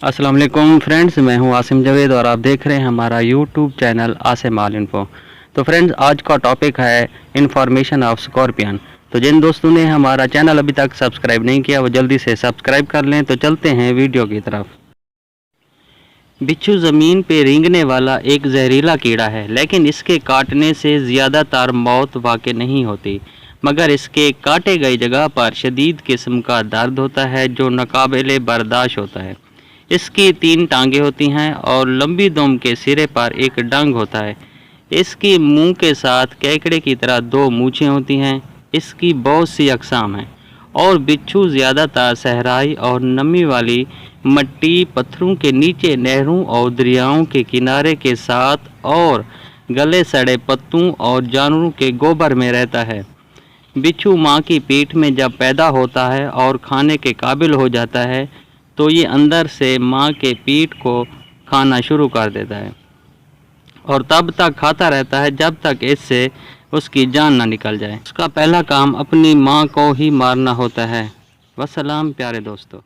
अस्सलाम वालेकुम फ्रेंड्स, मैं हूं आसिम जावेद और आप देख रहे हैं हमारा YouTube channel Asim all info. तो फ्रेंड्स, आज का टॉपिक है इन्फॉर्मेशन ऑफ स्कॉर्पियन। तो जिन दोस्तों ने हमारा चैनल अभी तक सब्सक्राइब नहीं किया वो जल्दी से सब्सक्राइब कर लें। तो चलते हैं वीडियो की तरफ। बिच्छू ज़मीन पे रेंगने वाला एक जहरीला कीड़ा है, लेकिन इसके काटने से ज़्यादातर मौत वाक़ई नहीं होती, मगर इसके काटे गई जगह पर शदीद किस्म का दर्द होता है जो नाकाबिले बर्दाश्त होता है। इसकी 3 टांगें होती हैं और लंबी दुम के सिरे पर एक डंग होता है। इसकी मुंह के साथ केकड़े की तरह 2 मूंछें होती हैं। इसकी बहुत सी अक़साम हैं और बिच्छू ज़्यादातर सहराई और नमी वाली मट्टी, पत्थरों के नीचे, नहरों और दरियाओं के किनारे के साथ और गले सड़े पत्तों और जानवरों के गोबर में रहता है। बिच्छू माँ की पीठ में जब पैदा होता है और खाने के काबिल हो जाता है तो ये अंदर से माँ के पीठ को खाना शुरू कर देता है और तब तक खाता रहता है जब तक इससे उसकी जान ना निकल जाए। उसका पहला काम अपनी माँ को ही मारना होता है। वस्सलाम प्यारे दोस्तों।